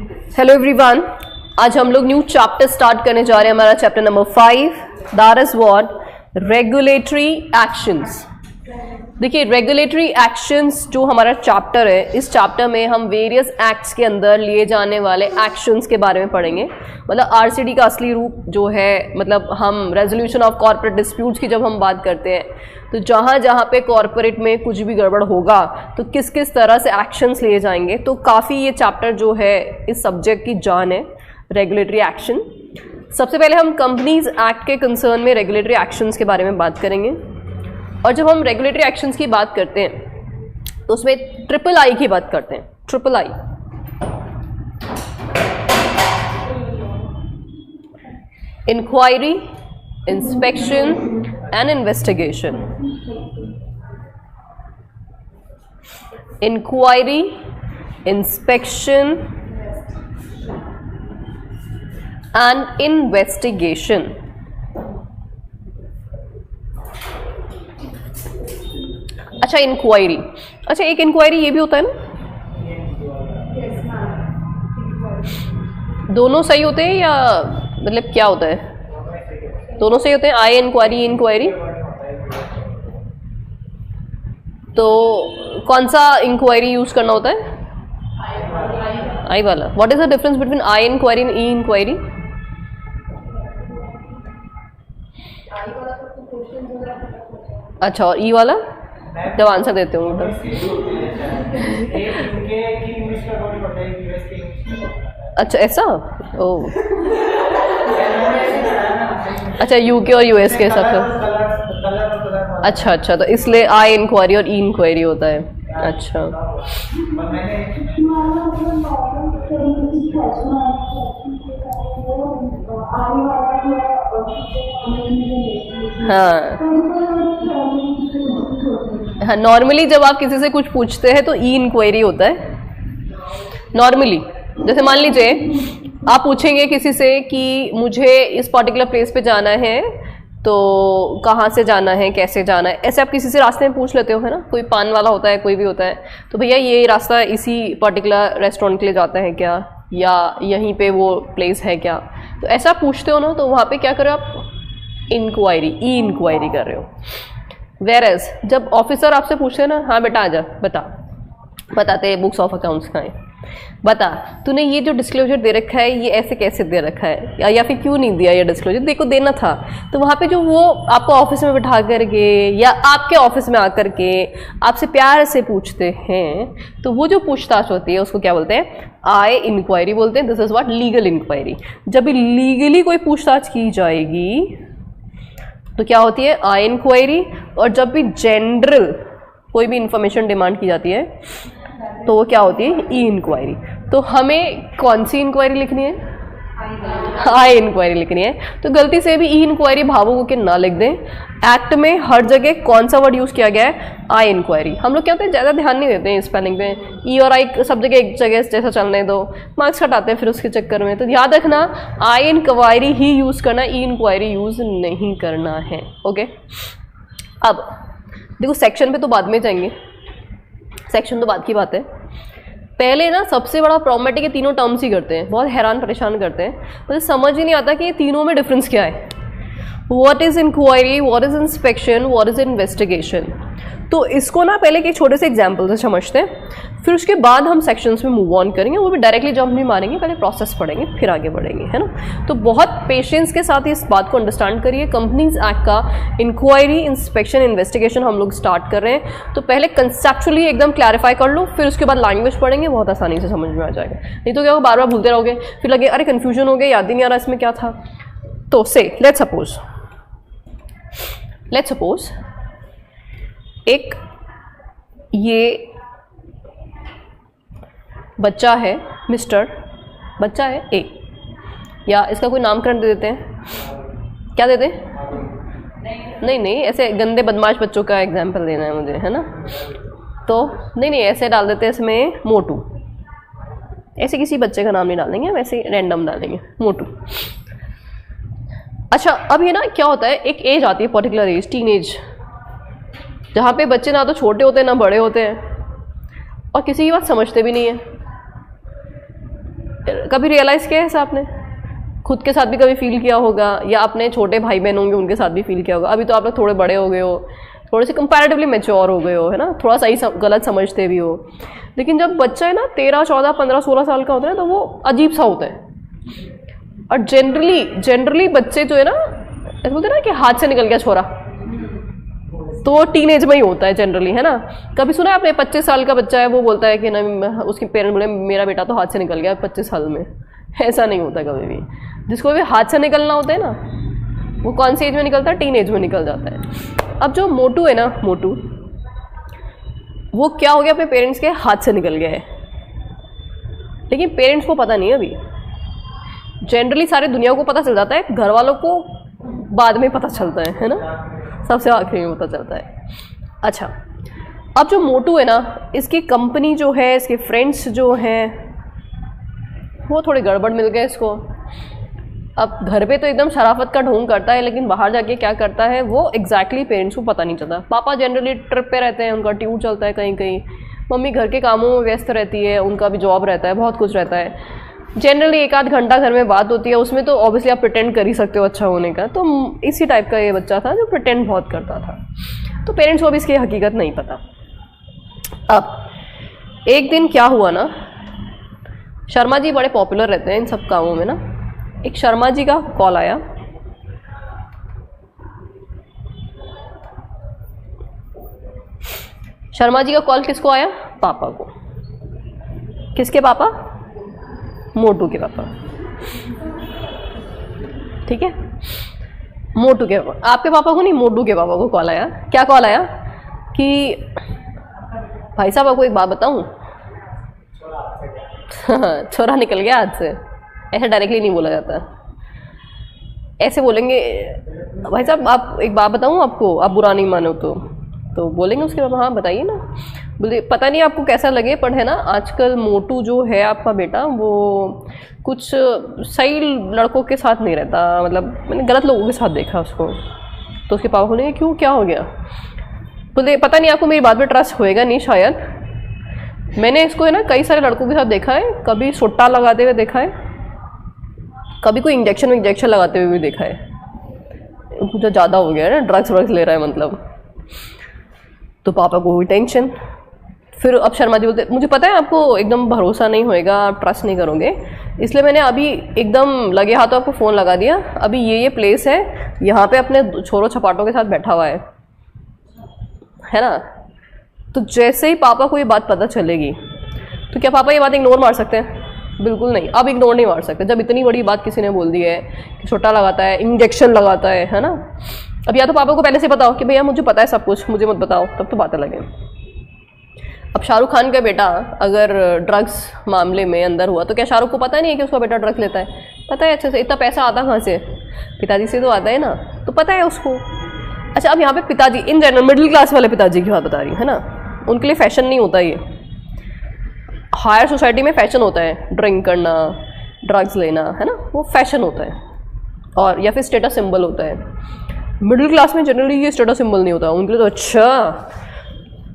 Hello everyone, आज हम लोग न्यू चैप्टर स्टार्ट करने जा रहे हैं। हमारा chapter number 5, that is what, regulatory actions. देखिए, रेगुलेटरी एक्शंस जो हमारा चैप्टर है, इस चैप्टर में हम वेरियस एक्ट्स के अंदर लिए जाने वाले एक्शंस के बारे में पढ़ेंगे। मतलब आरसीडी का असली रूप जो है, मतलब हम रेजोल्यूशन ऑफ कॉर्पोरेट डिस्प्यूट्स की जब हम बात करते हैं तो जहाँ जहाँ पे कॉर्पोरेट में कुछ भी गड़बड़ होगा तो किस किस तरह से एक्शंस लिए जाएंगे। तो काफ़ी ये चैप्टर जो है इस सब्जेक्ट की जान है, रेगुलेटरी एक्शन। सबसे पहले हम कंपनीज एक्ट के कंसर्न में रेगुलेटरी एक्शंस के बारे में बात करेंगे। और जब हम रेगुलेटरी एक्शंस की बात करते हैं तो उसमें ट्रिपल आई की बात करते हैं। Triple I, inquiry, inspection and investigation. Inquiry, inspection and investigation. अच्छा, इंक्वायरी, अच्छा एक इंक्वायरी ये भी होता है ना, दोनों सही होते हैं या मतलब क्या होता है? दोनों सही होते हैं, आई इंक्वायरी, इंक्वायरी। तो कौन सा इंक्वायरी यूज करना होता है? आई वाला। What is the difference between I inquiry and E inquiry? अच्छा, और ई वाला जब आंसर देते हो तो अच्छा, ऐसा। ओ अच्छा, यूके और यूएस के हिसाब से। अच्छा अच्छा, तो इसलिए आई इंक्वायरी और ई इंक्वायरी होता है। अच्छा, हाँ, नॉर्मली जब आप किसी से कुछ पूछते हैं तो ई इंक्वायरी होता है नॉर्मली। जैसे मान लीजिए आप पूछेंगे किसी से कि मुझे इस पर्टिकुलर प्लेस पे जाना है, तो कहाँ से जाना है, कैसे जाना है, ऐसे आप किसी से रास्ते में पूछ लेते हो, है ना। कोई पान वाला होता है, कोई भी होता है, तो भैया ये रास्ता इसी पर्टिकुलर रेस्टोरेंट के लिए जाता है क्या, या यहीं पे वो प्लेस है क्या। तो ऐसा पूछते हो ना, तो वहाँ पे क्या कर रहे हो आप? इंक्वायरी, ई इंक्वायरी कर रहे हो। वेरएज जब ऑफिसर आपसे पूछते हैं ना, हाँ बेटा आजा, बताते बुक्स ऑफ अकाउंट्स का है, बता तूने ये जो डिस्क्लोजर दे रखा है ये ऐसे कैसे दे रखा है, या फिर क्यों नहीं दिया ये डिस्क्लोजर, देखो देना था। तो वहाँ पे जो वो आपको ऑफिस में बिठा करके या आपके ऑफिस में आकर के आपसे प्यार से पूछते हैं, तो वो जो पूछताछ होती है उसको क्या बोलते हैं? आई इंक्वायरी बोलते हैं। This is what, legal inquiry. जब भी लीगली कोई पूछताछ की जाएगी तो क्या होती है? आई इंक्वायरी। और जब भी जनरल कोई भी इंफॉर्मेशन डिमांड की जाती है तो वो क्या होती है? ई इंक्वायरी। तो हमें कौन सी इंक्वायरी लिखनी है? आई इंक्वायरी लिखनी है। तो गलती से भी ई इंक्वायरी भावुक के ना लिख दें। एक्ट में हर जगह कौन सा वर्ड यूज किया गया है? आई इंक्वायरी। हम लोग क्या होते हैं, ज़्यादा ध्यान नहीं देते हैं स्पेलिंग पे। ई और आई सब जगह एक जगह जैसा चलने दो, मार्क्स हटाते हैं फिर उसके चक्कर में। तो याद रखना, आई इंक्वायरी ही यूज करना, ई इंक्वायरी यूज नहीं करना है। ओके, अब देखो सेक्शन पे तो बाद में जाएंगे, सेक्शन तो बाद की बात है। पहले ना सबसे बड़ा प्रॉब्लमेटिक ये तीनों टर्म्स ही करते हैं, बहुत हैरान परेशान करते हैं। मुझे समझ ही नहीं आता कि ये तीनों में डिफरेंस क्या है। What is inquiry, what is inspection, what is investigation. तो इसको ना पहले एक छोटे से एग्जाम्पल से समझते हैं, फिर उसके बाद हम सेक्शंस में मूव ऑन करेंगे। वो भी डायरेक्टली जंप नहीं मारेंगे, पहले प्रोसेस पढ़ेंगे फिर आगे बढ़ेंगे, है ना। तो बहुत पेशेंस के साथ इस बात को अंडरस्टैंड करिए। कंपनीज एक्ट का इंक्वायरी, इंस्पेक्शन, इन्वेस्टिगेशन हम लोग स्टार्ट कर रहे हैं, तो पहले कंसेप्चुअली एकदम क्लैरिफाई कर लो, फिर उसके बाद लैंग्वेज पढ़ेंगे, बहुत आसानी से समझ में आ जाएगा। नहीं तो क्या बार बार भूलते रहोगे, फिर लगे अरे कन्फ्यूजन हो गया, याद ही नहीं आ रहा इसमें क्या था। तो से लेट्स सपोज एक ये बच्चा है, मिस्टर बच्चा है ए, या इसका कोई नामकरण दे देते हैं, क्या देते हैं? नहीं, ऐसे गंदे बदमाश बच्चों का एग्जाम्पल देना है मुझे, है ना। तो नहीं, ऐसे डाल देते हैं इसमें मोटू। ऐसे किसी बच्चे का नाम नहीं डालेंगे, वैसे रैंडम डालेंगे मोटू। अच्छा, अब ये ना क्या होता है, एक एज आती है, पर्टिकुलर एज, टीन एज, जहाँ पे बच्चे ना तो छोटे होते हैं ना बड़े होते हैं, और किसी की बात समझते भी नहीं है। कभी रियलाइज़ किया है ऐसा आपने? खुद के साथ भी कभी फील किया होगा, या अपने छोटे भाई बहन होंगे उनके साथ भी फील किया होगा। अभी तो आप लोग थोड़े बड़े हो गए हो, थोड़े से कंपैरेटिवली मैच्योर हो गए हो, है ना, थोड़ा सही गलत समझते भी हो। लेकिन जब बच्चा है ना 13, 14, 15, 16 साल का होता है तो वो अजीब सा होता है। और जनरली बच्चे जो है ना, ऐसे बोलते हैं ना कि हाथ से निकल गया छोरा, तो वो टीन एज में ही होता है जनरली, है ना। कभी सुना है आपने 25 साल का बच्चा है वो बोलता है कि ना, उसके पेरेंट्स बोले मेरा बेटा तो हाथ से निकल गया 25 साल में। ऐसा नहीं होता कभी भी। जिसको भी हाथ से निकलना होता है ना, वो कौन सी एज में निकलता है? टीन एज में निकल जाता है। अब जो मोटू है ना, मोटू, वो क्या हो गया, अपने पेरेंट्स के हाथ से निकल गया है, लेकिन पेरेंट्स को पता नहीं है अभी। जनरली सारे दुनिया को पता चल जाता है, घर वालों को बाद में पता चलता है ना, सबसे आखिरी में पता चलता है। अच्छा, अब जो मोटू है ना, इसकी कंपनी जो है, इसके फ्रेंड्स जो हैं, वो थोड़े गड़बड़ मिल गए इसको। अब घर पे तो एकदम शराफत का ढोंग करता है, लेकिन बाहर जाके क्या करता है वो एग्जैक्टली पेरेंट्स को पता नहीं चलता। पापा जनरली ट्रिप पे रहते हैं, उनका ट्यूर चलता है कहीं कहीं, मम्मी घर के कामों में व्यस्त रहती है, उनका भी जॉब रहता है, बहुत कुछ रहता है। जनरली 1 आध घंटा घर में बात होती है, उसमें तो ऑब्वियसली आप प्रिटेंड कर ही सकते हो अच्छा होने का। तो इसी टाइप का ये बच्चा था जो प्रिटेंड बहुत करता था, तो पेरेंट्स को भी इसकी हकीकत नहीं पता। अब एक दिन क्या हुआ ना, शर्मा जी बड़े पॉपुलर रहते हैं इन सब कामों में ना। एक शर्मा जी का कॉल आया, शर्मा जी का कॉल किसको आया? पापा को। किसके पापा? मोटू के पापा। ठीक है, मोटू के पापा। आपके पापा को नहीं, मोटू के पापा को कॉल आया। क्या कॉल आया कि भाई साहब आपको एक बात बताऊं, छोरा निकल गया हाथ से। ऐसे डायरेक्टली नहीं बोला जाता, ऐसे बोलेंगे भाई साहब आप एक बात बताऊं आपको, आप बुरा नहीं मानो तो बोलेंगे उसके पापा हाँ बताइए ना। बोले पता नहीं आपको कैसा लगे, पर है ना आजकल मोटू जो है आपका बेटा वो कुछ सही लड़कों के साथ नहीं रहता, मतलब मैंने गलत लोगों के साथ देखा उसको। तो उसके पापा बोले क्यों, क्या हो गया? बोले पता नहीं आपको मेरी बात पे ट्रस्ट होएगा नहीं शायद, मैंने इसको है ना कई सारे लड़कों के साथ देखा है, कभी सुट्टा लगाते हुए देखा है, कभी कोई इंजेक्शन लगाते हुए भी देखा है। कुछ ज़्यादा हो गया है ना, ड्रग्स ले रहा है मतलब। तो पापा को हुई टेंशन। फिर अब शर्मा जी बोलते मुझे पता है आपको एकदम भरोसा नहीं होएगा, आप ट्रस्ट नहीं करोगे, इसलिए मैंने अभी एकदम लगे हाथों आपको फ़ोन लगा दिया। अभी ये प्लेस है, यहाँ पे अपने छोरों छपाटों के साथ बैठा हुआ है ना। तो जैसे ही पापा को ये बात पता चलेगी तो क्या पापा ये बात इग्नोर मार सकते हैं? बिल्कुल नहीं, अब इग्नोर नहीं मार सकते। जब इतनी बड़ी बात किसी ने बोल दी है कि छोटा लगाता है, इंजेक्शन लगाता है ना। अब या तो पापा को पहले से बताओ कि भैया मुझे पता है सब कुछ, मुझे मत बताओ, तब तो बातें लगे। अब शाहरुख खान का बेटा अगर ड्रग्स मामले में अंदर हुआ तो क्या शाहरुख को पता नहीं है कि उसका बेटा ड्रग्स लेता है? पता है अच्छे से। इतना पैसा आता कहाँ से? पिताजी से तो आता है ना, तो पता है उसको। अच्छा, अब यहाँ पे पिताजी इन जनरल मिडिल क्लास वाले पिताजी की बात बता रही हूँ, है ना। उनके लिए फैशन नहीं होता ये, हायर सोसाइटी में फैशन होता है ड्रिंक करना, ड्रग्स लेना, है ना, वो फैशन होता है और या फिर स्टेटस सिंबल होता है। मिडिल क्लास में जनरली ये स्टेटस सिंबल नहीं होता उनके लिए। तो अच्छा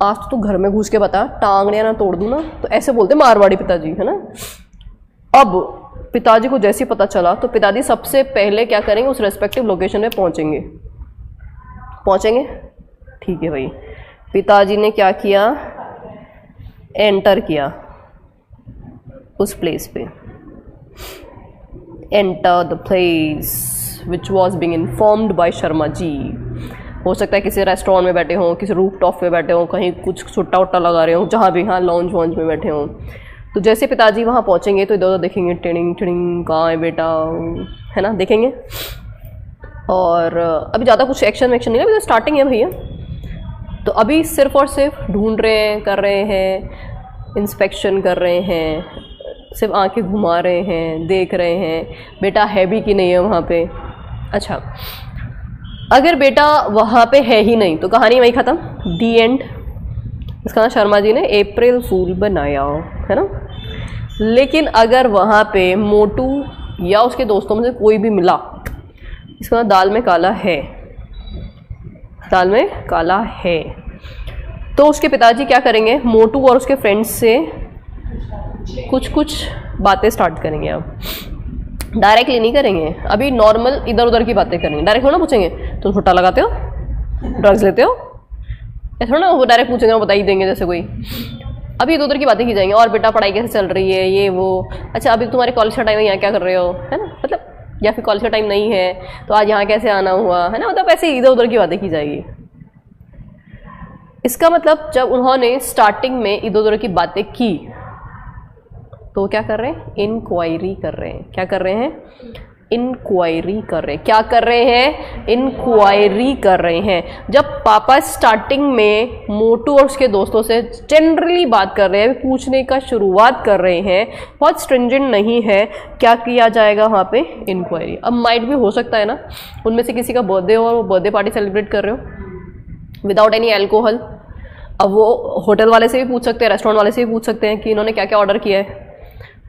आज तो घर में घुस के बता, टांगने ना तोड़ दूँ ना, तो ऐसे बोलते मारवाड़ी पिताजी, है ना। अब पिताजी को जैसे ही पता चला तो पिताजी सबसे पहले क्या करेंगे, उस रेस्पेक्टिव लोकेशन में पहुँचेंगे। ठीक है भाई, पिताजी ने क्या किया, एंटर किया उस प्लेस पे। Enter the place which was being informed by Sharma ji. हो सकता है किसी रेस्टोरेंट में बैठे हों, किसी रूफ टॉप पे बैठे हों, कहीं कुछ सुट्टा उट्टा लगा रहे हों, जहाँ भी, हाँ लॉन्च वॉन्च में बैठे हों। तो जैसे पिताजी वहाँ पहुँचेंगे तो इधर उधर देखेंगे, टिड़िंग टिड़िंग कहाँ है बेटा, है ना, देखेंगे। और अभी ज़्यादा कुछ एक्शन वैक्शन नहीं है, अभी तो स्टार्टिंग है भैया। तो अभी सिर्फ और सिर्फ ढूंढ रहे हैं, कर रहे हैं, इंस्पेक्शन कर रहे हैं, सिर्फ आंखें घुमा रहे हैं, देख रहे हैं बेटा है भी कि नहीं है वहाँ पे। अच्छा, अगर बेटा वहाँ पे है ही नहीं तो कहानी वही ख़त्म, दी एंड। इसका ना शर्मा जी ने अप्रैल फूल बनाया, है ना। लेकिन अगर वहाँ पे मोटू या उसके दोस्तों में से कोई भी मिला, इसका दाल में काला है, दाल में काला है, तो उसके पिताजी क्या करेंगे, मोटू और उसके फ्रेंड्स से कुछ कुछ बातें स्टार्ट करेंगे। आप डायरेक्टली नहीं करेंगे, अभी नॉर्मल इधर उधर की बातें करेंगे। डायरेक्ट थोड़ा पूछेंगे तुम छुट्टा लगाते हो, ड्रग्स लेते हो, ऐसा थोड़ा ना वो डायरेक्ट पूछेंगे और बता ही देंगे जैसे कोई। अभी इधर उधर की बातें की जाएंगी, और बेटा पढ़ाई कैसे चल रही है, ये वो, अच्छा अभी तुम्हारे कॉलेज का टाइम है, यहाँ क्या कर रहे हो, है ना, मतलब, या फिर कॉलेज का टाइम नहीं है तो आज यहाँ कैसे आना हुआ, है ना, मतलब ऐसे इधर उधर की बातें की जाएगी। इसका मतलब जब उन्होंने स्टार्टिंग में इधर उधर की बातें की तो क्या कर रहे हैं, इंक्वायरी कर रहे हैं। क्या कर रहे हैं, इंक्वायरी कर रहे हैं। क्या कर रहे हैं, इंक्वायरी कर रहे हैं। जब पापा स्टार्टिंग में मोटू और उसके दोस्तों से जनरली बात कर रहे हैं, पूछने का शुरुआत कर रहे हैं, बहुत स्ट्रिंजेंट नहीं है, क्या किया जाएगा वहाँ पे, इंक्वायरी। अब माइट भी हो सकता है ना उनमें से किसी का बर्थडे हो और वो बर्थडे पार्टी सेलिब्रेट कर रहे हो विदाउट एनी अल्कोहल। अब वो होटल वाले से भी पूछ सकते हैं, रेस्टोरेंट वाले से भी पूछ सकते हैं कि इन्होंने क्या क्या ऑर्डर किया है,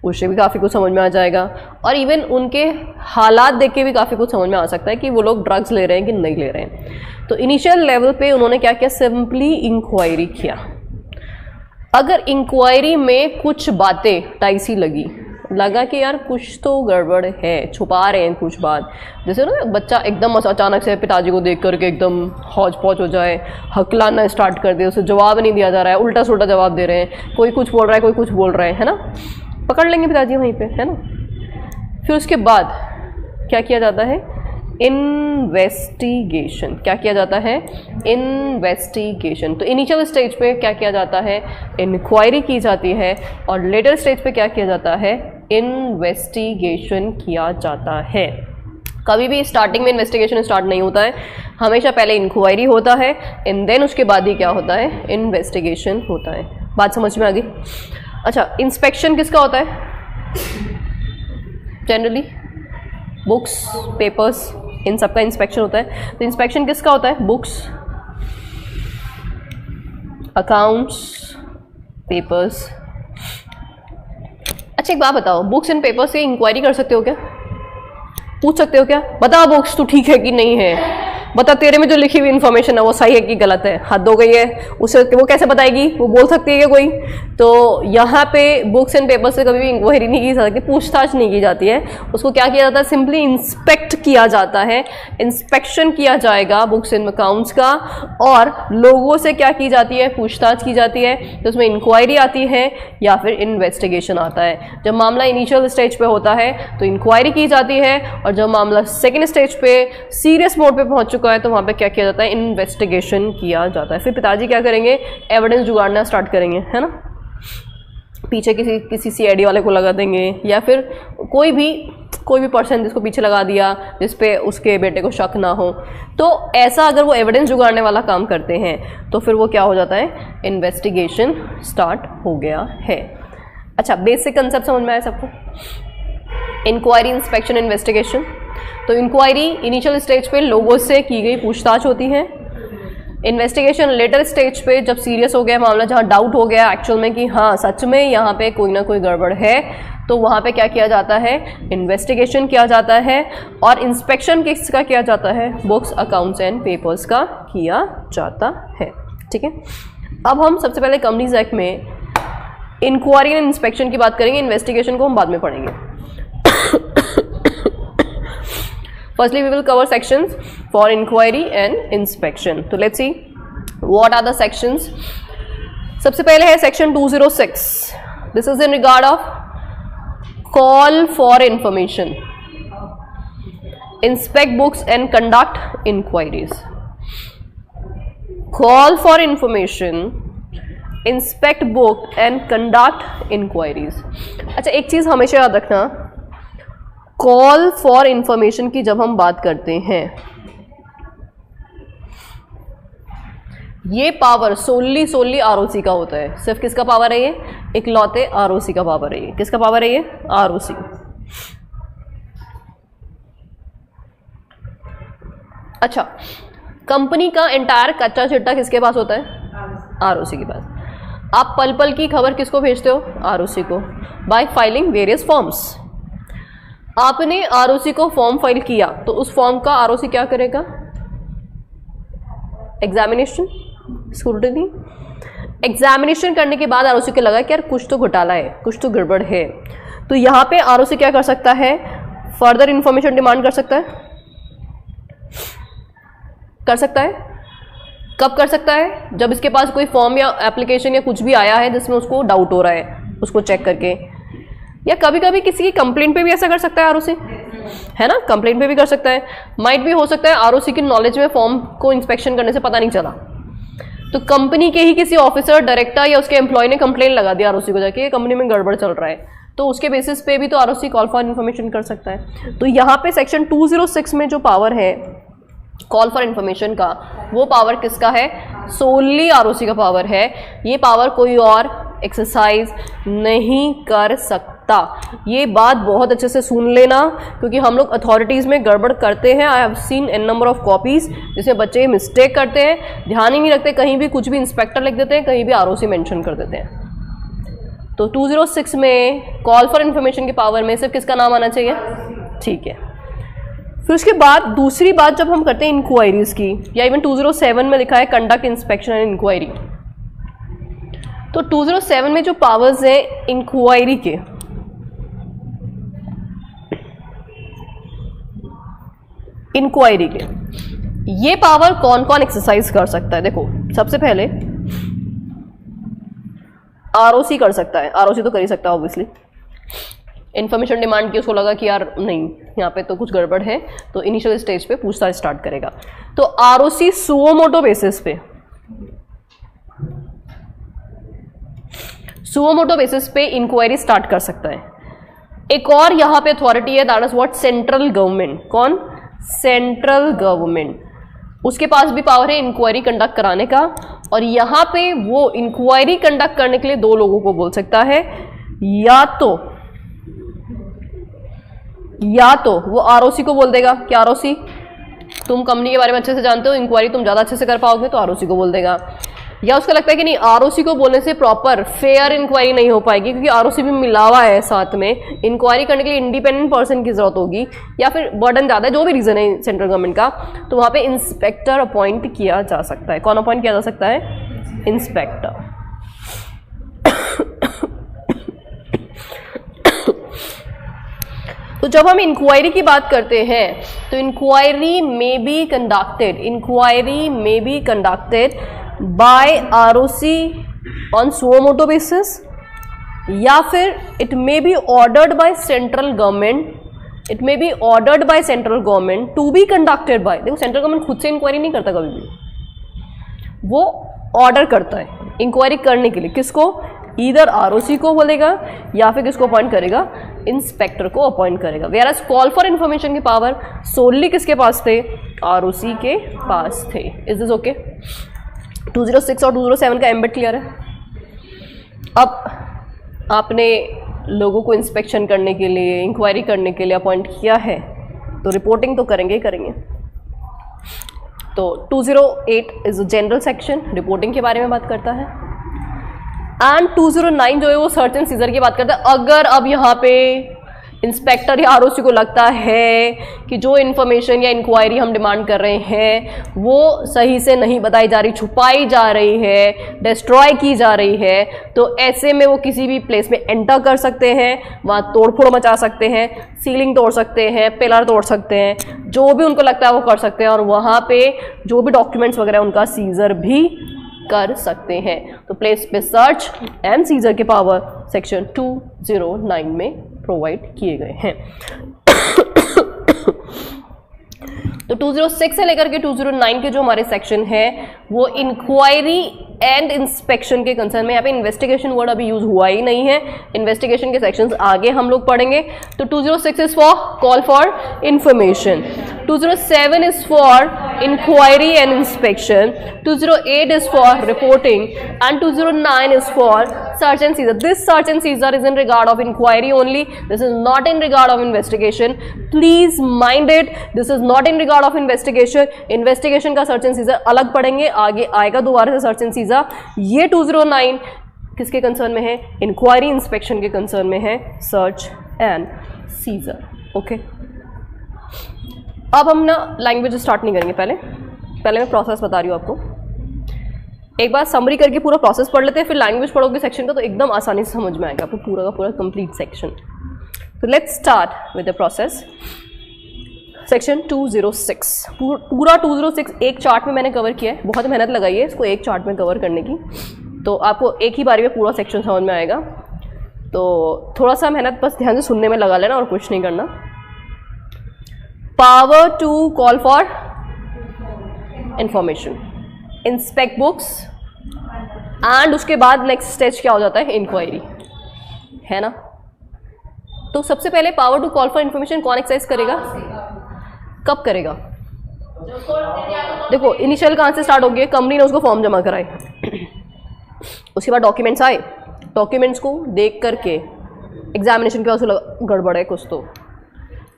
उससे भी काफ़ी कुछ समझ में आ जाएगा। और इवन उनके हालात देख के भी काफ़ी कुछ समझ में आ सकता है कि वो लोग ड्रग्स ले रहे हैं कि नहीं ले रहे हैं। तो इनिशियल लेवल पे उन्होंने क्या किया, सिंपली इंक्वायरी किया। अगर इंक्वायरी में कुछ बातें टाइसी लगा कि यार कुछ तो गड़बड़ है, छुपा रहे हैं कुछ बात, जैसे ना बच्चा एकदम अचानक से पिताजी को देख करके एकदम हौच पौच हो जाए, हकलाना स्टार्ट कर दे, उसे जवाब नहीं दिया जा रहा है, उल्टा सुल्टा जवाब दे रहे हैं, कोई कुछ बोल रहा है कोई कुछ बोल रहा है ना, पकड़ लेंगे पिताजी वहीं पे, है ना। फिर उसके बाद क्या किया जाता है, इन्वेस्टिगेशन। क्या किया जाता है, इन्वेस्टिगेशन। तो इनिशियल स्टेज पे क्या किया जाता है, इंक्वायरी की जाती है, और लेटर स्टेज पे क्या किया जाता है, इन्वेस्टिगेशन किया जाता है। कभी भी स्टार्टिंग में इन्वेस्टिगेशन स्टार्ट नहीं होता है, हमेशा पहले इंक्वायरी होता है एंड देन उसके बाद ही क्या होता है, इन्वेस्टिगेशन होता है। बात समझ में आ गई। अच्छा, इंस्पेक्शन किसका होता है, जनरली बुक्स, पेपर्स, इन सब का इंस्पेक्शन होता है। तो इंस्पेक्शन किसका होता है, बुक्स, अकाउंट्स, पेपर्स। अच्छा एक बात बताओ, बुक्स एंड पेपर्स से इंक्वायरी कर सकते हो क्या, पूछ सकते हो क्या, बता बुक्स तू ठीक है कि नहीं है, बता तेरे में जो लिखी हुई इन्फॉर्मेशन है वो सही है कि गलत है, हद हो गई है, उसे वो कैसे बताएगी, वो बोल सकती है क्या कोई। तो यहाँ पे बुक्स एंड पेपर से कभी भी इंक्वायरी नहीं की जा सकती, पूछताछ नहीं की जाती है, उसको क्या किया जाता है, सिंपली इंस्पेक्ट किया जाता है। इंस्पेक्शन किया जाएगा बुक्स एंड अकाउंट्स का, और लोगों से क्या की जाती है, पूछताछ की जाती है। तो उसमें इंक्वायरी आती है या फिर इन्वेस्टिगेशन आता है। जब मामला इनिशियल स्टेज पे होता है तो इंक्वायरी की जाती है, और जब मामला सेकेंड स्टेज पे सीरियस मोड पे पहुंच चुका है तो वहाँ पे क्या किया जाता है, इन्वेस्टिगेशन किया जाता है। फिर पिताजी क्या करेंगे, एविडेंस जुगाड़ना स्टार्ट करेंगे, है ना, पीछे किसी सीआईडी वाले को लगा देंगे, या फिर कोई भी पर्सन जिसको पीछे लगा दिया जिस पे उसके बेटे को शक ना हो। तो ऐसा अगर वो एविडेंस जुगाड़ने वाला काम करते हैं तो फिर वो क्या हो जाता है, इन्वेस्टिगेशन स्टार्ट हो गया है। अच्छा, बेसिक कंसेप्ट समझ में आया सबको, इंक्वायरी, इंस्पेक्शन, इन्वेस्टिगेशन। तो इंक्वायरी इनिशियल स्टेज पे लोगों से की गई पूछताछ होती है। इन्वेस्टिगेशन लेटर स्टेज पे जब सीरियस हो गया मामला, जहाँ डाउट हो गया एक्चुअल में कि हाँ सच में यहाँ पे कोई ना कोई गड़बड़ है, तो वहाँ पे क्या किया जाता है, इन्वेस्टिगेशन किया जाता है। और इंस्पेक्शन किसका किया जाता है, बुक्स, अकाउंट्स एंड पेपर्स का किया जाता है। ठीक है, अब हम सबसे पहले कंपनीज एक्ट में इंक्वायरी एंड इंस्पेक्शन की बात करेंगे, इन्वेस्टिगेशन को हम बाद में पढ़ेंगे। Firstly, we will cover sections for inquiry and inspection. So let's see what are the sections. सबसे पहले है section 206. This is in regard of call for information, inspect books and conduct inquiries. Call for information, inspect book and conduct inquiries. अच्छा, एक चीज हमेशा याद रखना, call for information की जब हम बात करते हैं, ये पावर सोली आरओसी का होता है। सिर्फ किसका पावर है ये, इकलौते आरओसी का पावर है ये। किसका पावर है ये, आरओसी। अच्छा, कंपनी का एंटायर कच्चा चिट्टा किसके पास होता है, आरओसी के पास। आप पल पल की खबर किसको भेजते हो, आरओसी को, बाय फाइलिंग वेरियस फॉर्म्स। आपने आरओसी को फॉर्म फाइल किया तो उस फॉर्म का आरओसी क्या करेगा, एग्जामिनेशन, स्क्रूटिनी। एग्जामिनेशन करने के बाद आरओसी को लगा कि यार कुछ तो घोटाला है, कुछ तो गड़बड़ है, तो यहाँ पे आरओसी क्या कर सकता है, फर्दर इंफॉर्मेशन डिमांड कर सकता है। कर सकता है कब कर सकता है? जब इसके पास कोई फॉर्म या एप्लीकेशन या कुछ भी आया है जिसमें उसको डाउट हो रहा है, उसको चेक करके, या कभी कभी किसी की कंप्लेंट पे भी ऐसा कर सकता है आरओसी, है ना, कंप्लेंट पे भी कर सकता है। माइट भी हो सकता है आरओसी की नॉलेज में फॉर्म को इंस्पेक्शन करने से पता नहीं चला, तो कंपनी के ही किसी ऑफिसर, डायरेक्टर या उसके एम्प्लॉय ने कंप्लेंट लगा दिया आरओसी को जाके, कंपनी में गड़बड़ चल रहा है, तो उसके बेसिस पे भी तो आरओसी कॉल फॉर इन्फॉर्मेशन कर सकता है। तो यहाँ पे सेक्शन 206 में जो पावर है कॉल फॉर इन्फॉर्मेशन का, वो पावर किसका है? सोनली आरओसी का पावर है। ये पावर कोई और एक्सरसाइज नहीं कर सकता। ये बात बहुत अच्छे से सुन लेना, क्योंकि हम लोग अथॉरिटीज़ में गड़बड़ करते हैं। I have seen an number of copies जिसमें बच्चे मिस्टेक करते हैं, ध्यान ही नहीं रखते, कहीं भी कुछ भी इंस्पेक्टर लिख देते हैं, कहीं भी आरओसी मेंशन कर देते हैं। तो 206 में कॉल फॉर इन्फॉर्मेशन की पावर में सिर्फ किसका नाम आना चाहिए? ठीक है। फिर उसके बाद दूसरी बात जब हम करते हैं इंक्वायरीज की, या इवन 207 में लिखा है कंडक्ट इंस्पेक्शन एंड इंक्वायरी, तो 207 में जो पावर्स है इंक्वायरी के, ये पावर कौन कौन एक्सरसाइज कर सकता है? देखो, सबसे पहले आरओसी कर सकता है, आरओसी तो कर ही सकता है ऑब्वियसली। इन्फॉर्मेशन डिमांड की, उसको लगा कि यार नहीं, यहाँ पे तो कुछ गड़बड़ है, तो इनिशियल स्टेज पे पूछताछ स्टार्ट करेगा। तो आरओसी सुओ मोटो बेसिस पे इंक्वायरी स्टार्ट कर सकता है। एक और यहाँ पे अथॉरिटी है, that is what? Central government. कौन? Central government. उसके पास भी पावर है इंक्वायरी कंडक्ट कराने का, और यहाँ पे वो इंक्वायरी कंडक्ट करने के लिए दो लोगों को बोल सकता है, या तो वो आरओसी को बोल देगा कि आरओसी तुम कंपनी के बारे में अच्छे से जानते हो, इंक्वायरी तुम ज़्यादा अच्छे से कर पाओगे, तो आरओसी को बोल देगा। या उसको लगता है कि नहीं, आरओसी को बोलने से प्रॉपर फेयर इंक्वायरी नहीं हो पाएगी, क्योंकि आरओसी भी मिला हुआ है साथ में, इंक्वायरी करने के लिए इंडिपेंडेंट पर्सन की जरूरत होगी, या फिर बर्डन ज़्यादा है, जो भी रीज़न है सेंट्रल गवर्नमेंट का, तो वहाँ पे इंस्पेक्टर अपॉइंट किया जा सकता है। कौन अपॉइंट किया जा सकता है? इंस्पेक्टर। तो जब हम इंक्वायरी की बात करते हैं, तो इंक्वायरी में be conducted by ROC on suo motu basis, या फिर it may be ordered by central government, to be conducted by. देखो, सेंट्रल गवर्नमेंट खुद से इंक्वायरी नहीं करता, कभी भी वो ऑर्डर करता है इंक्वायरी करने के लिए। किसको? ईदर आरओसी को बोलेगा, या फिर किसको अपॉइंट करेगा? इंस्पेक्टर को अपॉइंट करेगा। वेयरएज कॉल फॉर इन्फॉर्मेशन की पावर सोनली किसके पास थे? आरओसी के पास थे। Is this okay? 206 और 207 का एम्बेड क्लियर है। अब आपने लोगों को इंस्पेक्शन करने के लिए, इंक्वायरी करने के लिए अपॉइंट किया है, तो रिपोर्टिंग तो करेंगे ही करेंगे। तो 208 इज जनरल सेक्शन, रिपोर्टिंग के बारे में बात करता है। एंड 209 जो है वो सर्च एंड सीजर की बात करता है। अगर अब यहाँ पे इंस्पेक्टर या आरओसी को लगता है कि जो इन्फॉर्मेशन या इंक्वायरी हम डिमांड कर रहे हैं वो सही से नहीं बताई जा रही, छुपाई जा रही है, डिस्ट्रॉय की जा रही है, तो ऐसे में वो किसी भी प्लेस में एंटर कर सकते हैं, वहाँ तोड़फोड़ मचा सकते हैं, सीलिंग तोड़ सकते हैं, पिलर तोड़ सकते हैं, जो भी उनको लगता है वो कर सकते हैं, और वहाँ पे जो भी डॉक्यूमेंट्स वगैरह उनका सीजर भी कर सकते हैं। तो प्लेस पे सर्च एंड सीजर के पावर सेक्शन 209 में प्रोवाइड किए गए हैं। तो 206 से लेकर के 209 के जो हमारे सेक्शन है वो इंक्वायरी एंड इंस्पेक्शन के कंसर्न में। यहाँ पे इन्वेस्टिगेशन वर्ड अभी यूज हुआ ही नहीं है, इन्वेस्टिगेशन के सेक्शंस आगे हम लोग पढ़ेंगे। तो 206 is for call for information, 207 is for inquiry and inspection, 208 is for reporting, and 209 is for search and seizure. This search and seizure is in regard of inquiry only. This is not in regard of investigation. Please mind it. This is not in regard of investigation. Investigation का search and seizure अलग पढ़ेंगे, आगे आएगा दोबारा से search and seizure। ये 209 किसके concern में है? इंक्वायरी इंस्पेक्शन के कंसर्न में है, सर्च एंड सीजर। ओके, अब हम ना लैंग्वेज स्टार्ट नहीं करेंगे, पहले मैं प्रोसेस बता रही हूँ आपको। एक बार समरी करके पूरा प्रोसेस पढ़ लेते हैं, फिर लैंग्वेज पढ़ोगे सेक्शन का तो एकदम आसानी से समझ में आएगा आपको पूरा का पूरा कंप्लीट सेक्शन। तो let's start with the process. Section 206 पूरा 206 एक चार्ट में मैंने कवर किया है, बहुत मेहनत लगाई है इसको एक चार्ट में कवर करने की, तो आपको एक ही बारी में पूरा सेक्शन समझ में आएगा। तो थोड़ा सा मेहनत बस ध्यान से सुनने में लगा लेना और कुछ नहीं करना। Power to call for information, inspect books, and उसके बाद नेक्स्ट स्टेज क्या हो जाता है, इंक्वायरी, है ना। तो सबसे पहले power to call for information कौन एक्सरसाइज करेगा, कब करेगा? देखो इनिशियल कहाँ से स्टार्ट हो गया, कंपनी ने उसको फॉर्म जमा कराए, उसके बाद डॉक्यूमेंट्स आए, डॉक्यूमेंट्स को देख करके एग्जामिनेशन के बाद गड़बड़ है, कुछ तो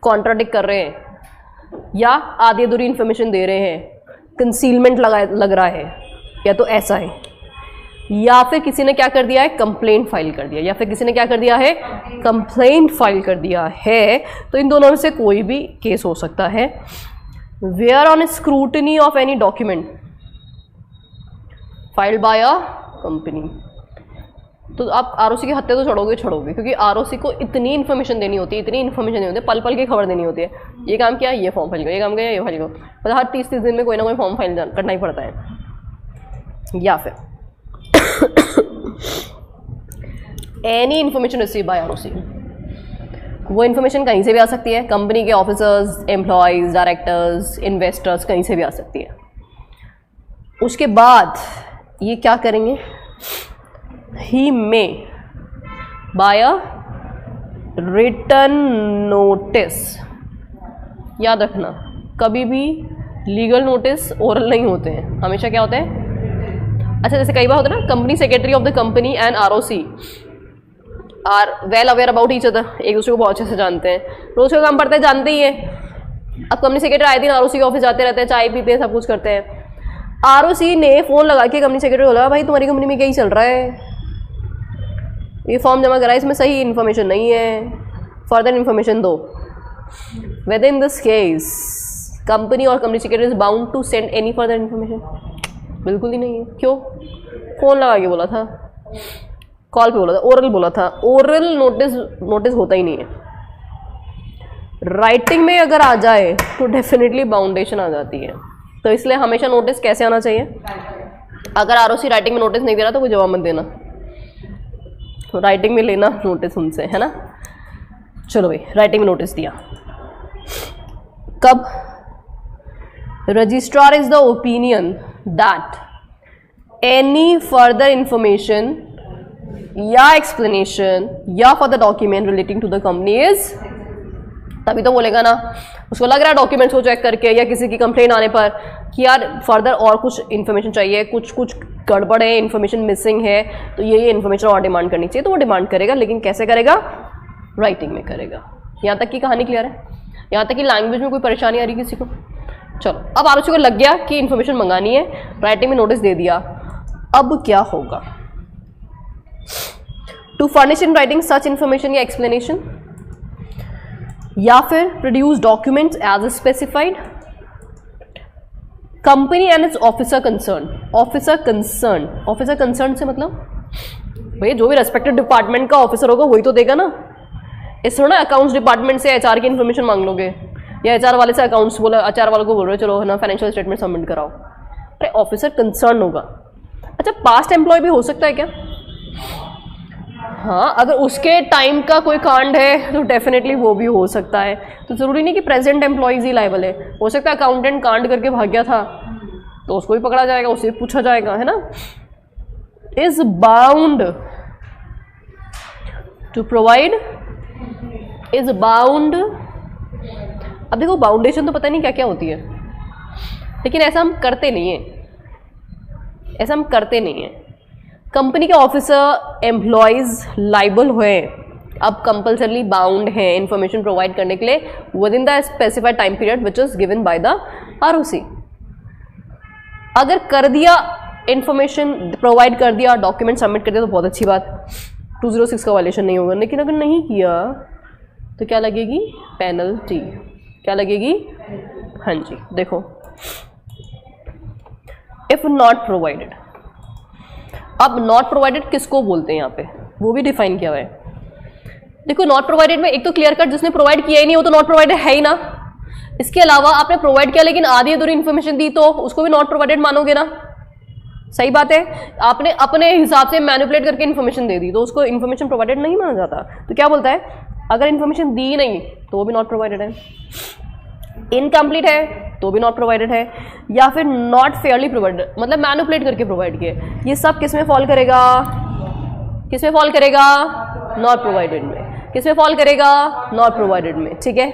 कॉन्ट्राडिक्ट कर रहे हैं या आधी अधूरी इन्फॉर्मेशन दे रहे हैं, कंसीलमेंट लग रहा है, या तो ऐसा है, या फिर किसी ने क्या कर दिया है, कंप्लेंट फाइल कर दिया, या फिर किसी ने क्या कर दिया है, कंप्लेंट फाइल कर दिया है। तो इन दोनों में से कोई भी केस हो सकता है। Where on scrutiny of any document filed by a company, तो आप आरओसी के हत्थे तो चढ़ोगे, क्योंकि आरओसी को इतनी इन्फॉर्मेशन देनी होती है, इतनी इन्फॉर्मेशन देनी होती है, पल पल की खबर देनी होती है। ये काम किया, ये फॉर्म फाइल करो, ये काम किया, ये फाइल करो, मतलब हर 30 दिन में कोई ना कोई फॉर्म फाइल करना ही पड़ता है। या फिर any information receive by ROC, वो इन्फॉर्मेशन कहीं से भी आ सकती है, कंपनी के ऑफिसर्स, एम्प्लॉयज, डायरेक्टर्स, इन्वेस्टर्स, कहीं से भी आ सकती है। उसके बाद ये क्या करेंगे, ही मे बाय अ रिटन नोटिस, याद रखना कभी भी लीगल नोटिस ओरल नहीं होते हैं, हमेशा क्या होते हैं, अच्छा जैसे कई बार होता है ना, company secretary of the company and ROC are well aware about each other, एक दूसरे को बहुत अच्छे से जानते हैं, रोज का काम पड़ता है, जानते ही है। अब कंपनी सेक्रेटरी आए दिन आरओसी के ऑफिस जाते रहते हैं, चाय पीते हैं, सब कुछ करते हैं। आरओसी ने फोन लगा के कंपनी सेक्रेटरी बोला, भाई तुम्हारी कंपनी में क्या ही चल रहा है, ये फॉर्म जमा करा, इसमें सही इन्फॉर्मेशन नहीं है, फर्दर इन्फॉर्मेशन दो। Whether in this case company और company secretary is bound to send any further information, बिल्कुल ही नहीं है। क्यों? फोन लगा के बोला था, कॉल पे बोला था, ओरल बोला था, ओरल नोटिस होता ही नहीं है। राइटिंग में अगर आ जाए तो डेफिनेटली बाउंडेशन आ जाती है। तो इसलिए हमेशा नोटिस कैसे आना चाहिए, अगर आरओसी राइटिंग में नोटिस नहीं दे रहा तो कोई जवाब मत देना, राइटिंग में लेना नोटिस उनसे, है ना। चलो भाई, राइटिंग में नोटिस दिया, कब? Registrar is the opinion that any further information या एक्सप्लेनेशन या for the document relating to the company is, तभी तो बोलेगा ना, उसको लग रहा है डॉक्यूमेंट्स को चेक करके या किसी की कंप्लेंट आने पर कि यार फर्दर और कुछ इन्फॉर्मेशन चाहिए, कुछ गड़बड़ है, इन्फॉर्मेशन मिसिंग है, तो ये इन्फॉर्मेशन और डिमांड करनी चाहिए, तो वो डिमांड करेगा, लेकिन कैसे करेगा, राइटिंग में करेगा। यहाँ तक की कहानी क्लियर है? यहाँ तक कि लैंग्वेज में कोई परेशानी आ रही किसी को? चलो, अब आरओसी को लग गया कि इन्फॉर्मेशन मंगानी है, राइटिंग में नोटिस दे दिया, अब क्या होगा? To furnish in writing such information या एक्सप्लेनेशन, या फिर produce documents as specified, company and its officer concern. Officer concern से मतलब भैया जो भी रेस्पेक्टेड डिपार्टमेंट का ऑफिसर होगा वही तो देगा ना। इस थोड़ा अकाउंट्स डिपार्टमेंट से एचआर की इन्फॉर्मेशन मांग लोगे, या एचआर वाले से अकाउंट्स बोला, एचआर वालों को बोल रहे हो चलो है ना फाइनेंशियल स्टेटमेंट सबमिट कराओ, अरे ऑफिसर कंसर्न होगा। अच्छा, पास्ट एम्प्लॉय भी हो सकता है क्या? हाँ, अगर उसके टाइम का कोई कांड है तो डेफिनेटली वो भी हो सकता है। तो ज़रूरी नहीं कि प्रेजेंट एम्प्लॉयज़ ही लायबल है, हो सकता है अकाउंटेंट कांड करके भाग गया था तो उसको भी पकड़ा जाएगा, उससे पूछा जाएगा, है ना। Is bound to provide, is bound. अब देखो बाउंडेशन तो पता नहीं क्या क्या होती है, लेकिन ऐसा हम करते नहीं है। कंपनी के ऑफिसर एम्प्लॉयज लाइबल हुए, अब कंपल्सरली बाउंड है इन्फॉर्मेशन प्रोवाइड करने के लिए with in the specified time period which is given by the ROC. अगर कर दिया, इन्फॉर्मेशन प्रोवाइड कर दिया, डॉक्यूमेंट सबमिट कर दिया तो बहुत अच्छी बात, 206 का वायलेशन नहीं होगा। लेकिन अगर नहीं किया तो क्या लगेगी? पेनल्टी। क्या लगेगी? हाँ जी, देखो, इफ नॉट प्रोवाइडेड, अब नॉट प्रोवाइडेड किसको बोलते हैं यहाँ पे, वो भी डिफाइन किया हुआ है। देखो नॉट प्रोवाइडेड में एक तो क्लियर कट जिसने प्रोवाइड किया ही नहीं वो तो नॉट प्रोवाइडेड है ही ना। इसके अलावा आपने प्रोवाइड किया लेकिन आधी अधूरी इन्फॉर्मेशन दी तो उसको भी नॉट प्रोवाइडेड मानोगे ना। सही बात है, आपने अपने हिसाब से मैनिपुलेट करके इन्फॉर्मेशन दे दी तो उसको इन्फॉर्मेशन प्रोवाइडेड नहीं माना जाता। तो क्या बोलता है, अगर इन्फॉर्मेशन दी नहीं तो वो भी नॉट प्रोवाइडेड है, इनकम्प्लीट है तो भी नॉट प्रोवाइडेड है, या फिर नॉट फेयरली प्रोवाइडेड मतलब मैनिपुलेट करके प्रोवाइड किए, ये सब किस में फॉल करेगा, किस में फॉल करेगा, नॉट प्रोवाइडेड में। किस में फॉल करेगा, नॉट प्रोवाइडेड में। ठीक है,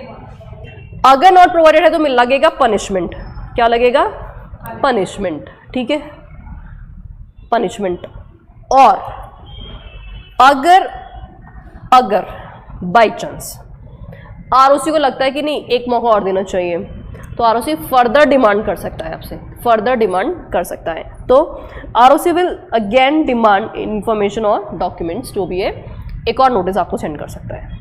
अगर नॉट प्रोवाइडेड है तो लगेगा पनिशमेंट। क्या लगेगा, पनिशमेंट। ठीक है, पनिशमेंट। और अगर बाई चांस आरओसी को लगता है कि नहीं एक मौका और देना चाहिए तो आरओसी फर्दर डिमांड कर सकता है आपसे, फर्दर डिमांड कर सकता है। तो ROC will again demand information और डॉक्यूमेंट्स जो भी है, एक और नोटिस आपको सेंड कर सकता है।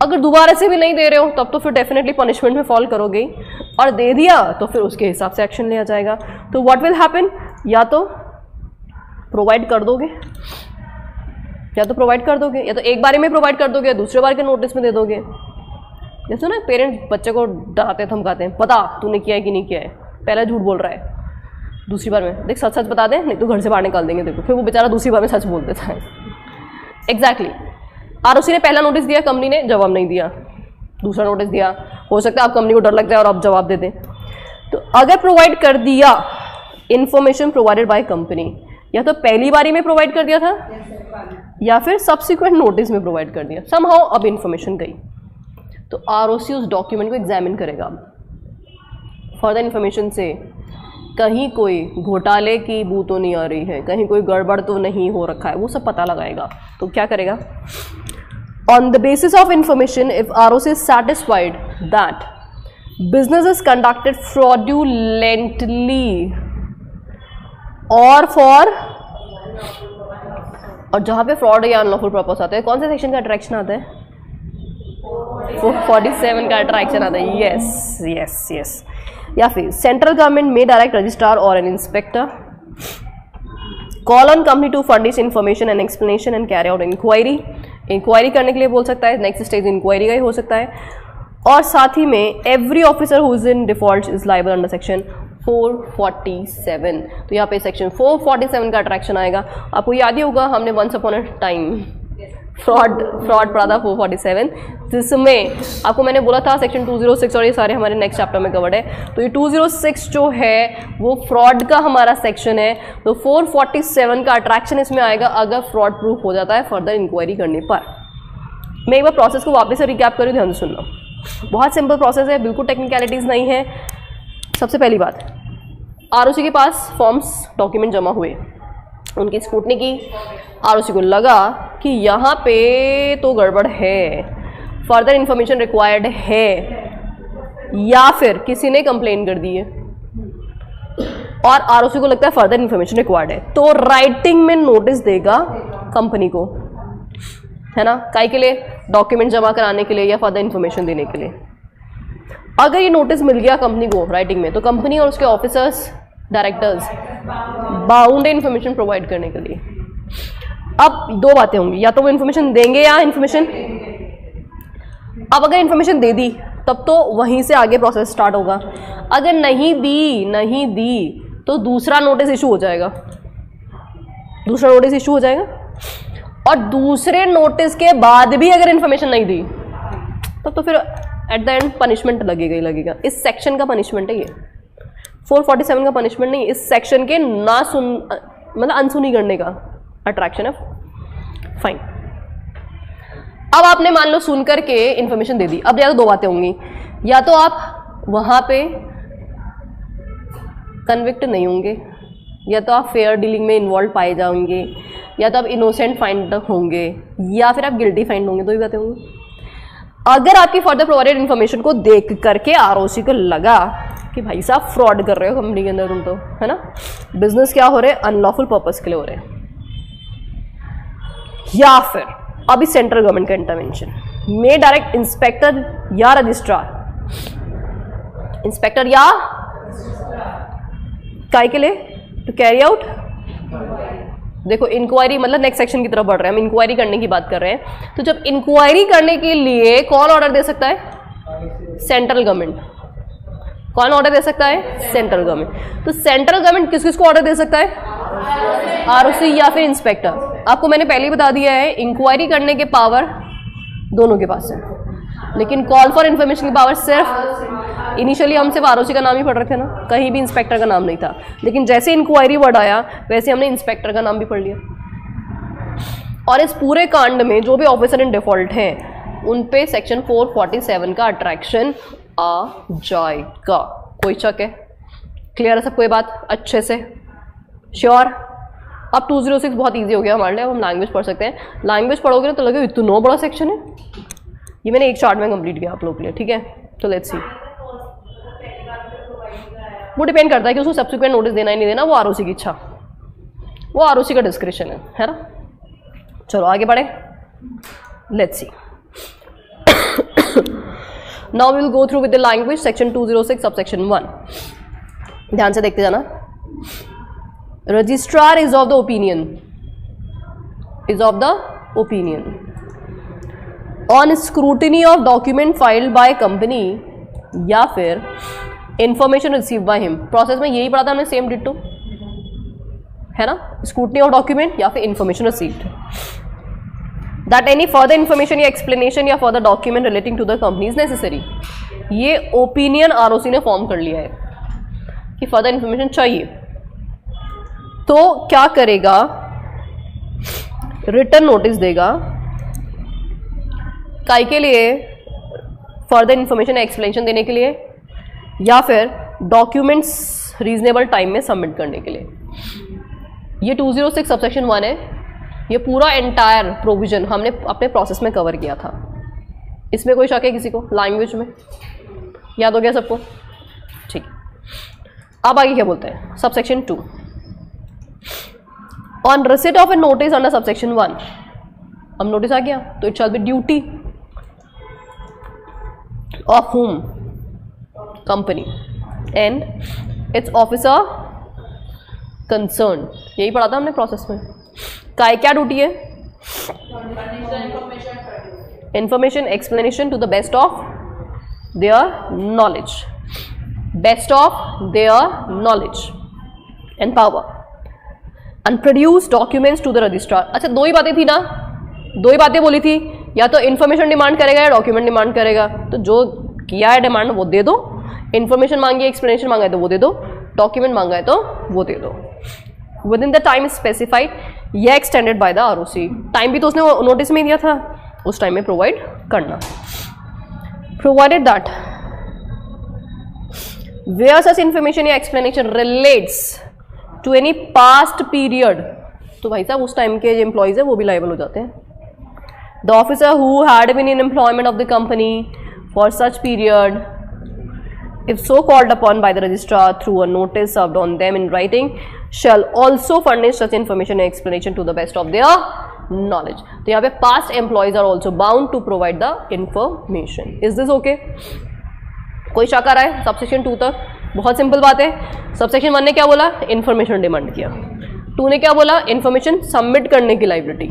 अगर दोबारा से भी नहीं दे रहे हो तब तो फिर डेफिनेटली पनिशमेंट में फॉल करोगे ही, और दे दिया तो फिर उसके हिसाब से एक्शन लिया जाएगा। तो व्हाट विल हैपन, या तो प्रोवाइड कर दोगे, या तो प्रोवाइड कर दोगे, या तो एक बार में प्रोवाइड कर दोगे, दूसरे बार के नोटिस में दे दोगे। जैसे ना पेरेंट्स बच्चे को डराते धमकाते हैं, बता तूने किया है कि नहीं किया है, पहला झूठ बोल रहा है, दूसरी बार में देख सच सच बता दे नहीं तो घर से बाहर निकाल देंगे। देखो फिर वो बेचारा दूसरी बार में सच बोल देता है। एग्जैक्टली आरओसी ने पहला नोटिस दिया, कंपनी ने जवाब नहीं दिया, दूसरा नोटिस दिया, हो सकता है आप कंपनी को डर लग जाए और आप जवाब दे दें। तो अगर प्रोवाइड कर दिया इंफॉर्मेशन प्रोवाइडेड बाय कंपनी, या तो पहली बारी में प्रोवाइड कर दिया था या फिर सब्सिक्वेंट नोटिस में प्रोवाइड कर दिया, समहाउ अब इंफॉर्मेशन गई, तो आरओसी उस डॉक्यूमेंट को एग्जामिन करेगा फर्दर इन्फॉर्मेशन से कहीं कोई घोटाले की बू तो नहीं आ रही है, कहीं कोई गड़बड़ तो नहीं हो रखा है, वो सब पता लगाएगा। तो क्या करेगा, on the basis of information if ROC is satisfied that business is conducted फ्रॉड्यूलेंटली और जहां पे फ्रॉड या अनलॉफुल पर्पस आता है, कौन से सेक्शन का अट्रैक्शन आता है, 47 का अट्रैक्शन आता है। Yes yes yes. या फिर सेंट्रल गवर्नमेंट में डायरेक्ट रजिस्ट्रार और an inspector call on company to furnish information and explanation and carry out inquiry, inquiry करने के लिए बोल सकता है, नेक्स्ट स्टेज इंक्वायरी का ही हो सकता है। और साथ ही में every officer who is in default is liable under section 447। तो यहाँ पे सेक्शन 447 का अट्रैक्शन आएगा। आपको याद ही होगा हमने once upon a time fraud पढ़ा था 447, जिसमें आपको मैंने बोला था सेक्शन 206 और ये सारे हमारे नेक्स्ट चैप्टर में कवर्ड है। तो ये 206 जो है वो फ्रॉड का हमारा सेक्शन है, तो 447 का अट्रैक्शन इसमें आएगा अगर फ्रॉड प्रूफ हो जाता है फर्दर इंक्वायरी करने पर। मैं एक बार प्रोसेस को वापस से रिकैप करूँ, ध्यान से सुनना, बहुत सिंपल प्रोसेस है, बिल्कुल टेक्निकलिटीज़ नहीं है। सबसे पहली बात, आरओसी के पास फॉर्म्स डॉक्यूमेंट जमा हुए, उनकी स्क्रूटनी की, आरओसी को लगा कि यहाँ पे तो गड़बड़ है, फर्दर इंफॉर्मेशन रिक्वायर्ड है, या फिर किसी ने कंप्लेन कर दी है और आरओसी को लगता है फर्दर इंफॉर्मेशन रिक्वायर्ड है, तो राइटिंग में नोटिस देगा कंपनी को, है ना, काहे के लिए, डॉक्यूमेंट जमा कराने के लिए या फर्दर इंफॉर्मेशन देने के लिए। अगर ये नोटिस मिल गया कंपनी को राइटिंग में, तो कंपनी और उसके ऑफिसर्स डायरेक्टर्स बाउंड है इन्फॉर्मेशन प्रोवाइड करने के लिए। अब दो बातें होंगी, या तो वो इन्फॉर्मेशन देंगे या इन्फॉर्मेशन, अब अगर इन्फॉर्मेशन दे दी तब तो वहीं से आगे प्रोसेस स्टार्ट होगा, अगर नहीं दी तो दूसरा नोटिस इशू हो जाएगा, और दूसरे नोटिस के बाद भी अगर इन्फॉर्मेशन नहीं दी तब तो फिर एट द एंड पनिशमेंट लगेगा ही लगेगा। इस सेक्शन का पनिशमेंट है ये, 447 का पनिशमेंट नहीं, इस सेक्शन के मतलब अनसुनी करने का अट्रैक्शन है। फाइन, अब आपने मान लो सुन करके इन्फॉर्मेशन दे दी। अब या तो दो बातें होंगी, या तो आप वहां पे कन्विक्ट नहीं होंगे, या तो आप फेयर डीलिंग में इन्वॉल्व पाए जाएंगे, या तो आप इनोसेंट फाइंड होंगे, या फिर आप गिल्टी फाइंड होंगे। दो ही बातें होंगी। अगर आपकी फर्दर प्रोवाइडेड इन्फॉर्मेशन को देख करके आरओसी को लगा कि भाई साहब फ्रॉड कर रहे हो कंपनी के अंदर तुम तो, है ना, बिजनेस क्या हो रहे हैं, अनलॉफुल पर्पस के लिए हो रहे हैं, या फिर अभी सेंट्रल गवर्नमेंट का इंटरवेंशन में डायरेक्ट इंस्पेक्टर या रजिस्ट्रार, इंस्पेक्टर या काय के लिए, टू कैरी आउट देखो इंक्वायरी मतलब नेक्स्ट सेक्शन की तरफ बढ़ रहे हैं, हम इंक्वायरी करने की बात कर रहे हैं। तो जब इंक्वायरी करने के लिए कौन ऑर्डर दे सकता है? Central government. कौन ऑर्डर दे सकता है? Central government. तो सेंट्रल गवर्नमेंट किस किस को ऑर्डर दे सकता है? आरओसी या फिर इंस्पेक्टर। आपको मैंने पहले ही बता दिया है इंक्वायरी करने के पावर दोनों के पास है, लेकिन कॉल फॉर इंफॉर्मेशन की पावर सिर्फ इनिशियली हम सिर्फ आरओसी का नाम ही पढ़ रहे थे ना, कहीं भी इंस्पेक्टर का नाम नहीं था। लेकिन जैसे इंक्वायरी वर्ड आया वैसे हमने इंस्पेक्टर का नाम भी पढ़ लिया। और इस पूरे कांड में जो भी ऑफिसर इन डिफॉल्ट हैं उन पे सेक्शन 447 का अट्रैक्शन आ जाएगा। कोई शक है? क्लियर है सबको ये बात अच्छे से? श्योर? अब 206 बहुत इजी हो गया हमारे लिए, अब हम लैंग्वेज पढ़ सकते हैं। लैंग्वेज पढ़ोगे ना तो लगे इतना बड़ा सेक्शन है। ये मैंने एक चार्ट में कंप्लीट किया आप लोगों के लिए, ठीक है? तो लेट्स सी। वो डिपेंड करता है कि उसको सब्सिक्वेंट नोटिस देना ही नहीं देना, वो आरओसी की इच्छा, वो आरओसी का डिस्क्रिप्शन है ना? चलो आगे बढ़े, let's see. Now we will go through with the language section 206 subsection 1। ध्यान से देखते जाना। Registrar is of the opinion on scrutiny of document filed by company या फिर information receive by him. Process में यही पढ़ा था हमने, सेम डिट्टो है ना? स्क्रूटनी ऑफ डॉक्यूमेंट या फिर information received, that any further information या एक्सप्लेनेशन या further document relating to the company is necessary. ये ओपिनियन आरओसी ने फॉर्म कर लिया है कि फर्दर इंफॉर्मेशन चाहिए, तो क्या करेगा? रिटर्न नोटिस देगा काई के लिए? फर्दर इंफॉर्मेशन एक्सप्लेनेशन देने के लिए या फिर डॉक्यूमेंट्स रीजनेबल टाइम में सबमिट करने के लिए। ये 206 सबसेक्शन 1 है। ये पूरा एंटायर प्रोविजन हमने अपने प्रोसेस में कवर किया था। इसमें कोई शक है किसी को? लैंग्वेज में याद हो गया सबको? ठीक। अब आगे क्या बोलते हैं? Subsection 2, on receipt of a notice under subsection 1। अब नोटिस आ गया तो it shall be duty of whom? Company and its officer concern. यही पढ़ा था हमने प्रोसेस में। क्या ड्यूटी है? Information explanation to the best of their knowledge, best of their knowledge and power, and produce documents to the registrar. अच्छा, दो ही बातें थी ना, दो ही बातें बोली थी, या तो इन्फॉर्मेशन डिमांड करेगा या डॉक्यूमेंट डिमांड करेगा। तो जो किया है डिमांड वो दे दो, इन्फॉर्मेशन मांगी, एक्सप्लेनेशन मांगा है तो वो दे दो, डॉक्यूमेंट मांगा है तो वो दे दो, within the time specified या extended by the ROC. Time भी तो उसने नोटिस में दिया था, उस टाइम में प्रोवाइड करना। Provided that where such information या explanation relates to any past period, तो भाई साहब उस टाइम के जो एम्प्लॉयज है वो भी लायबल हो जाते हैं। The officer who had been in employment of the company for such period, if so called upon by the registrar through a notice served on them in writing, shall also furnish such information and explanation to the best of their knowledge। तो यहाँ पे past employees are also bound to provide the information। Is this okay? कोई शक आ रहा है subsection 2 तक? बहुत simple बात है। सबसेक्शन 1 ने क्या बोला? इंफॉर्मेशन डिमांड किया। 2 ने क्या बोला? इंफॉर्मेशन सबमिट करने की लाइबिलिटी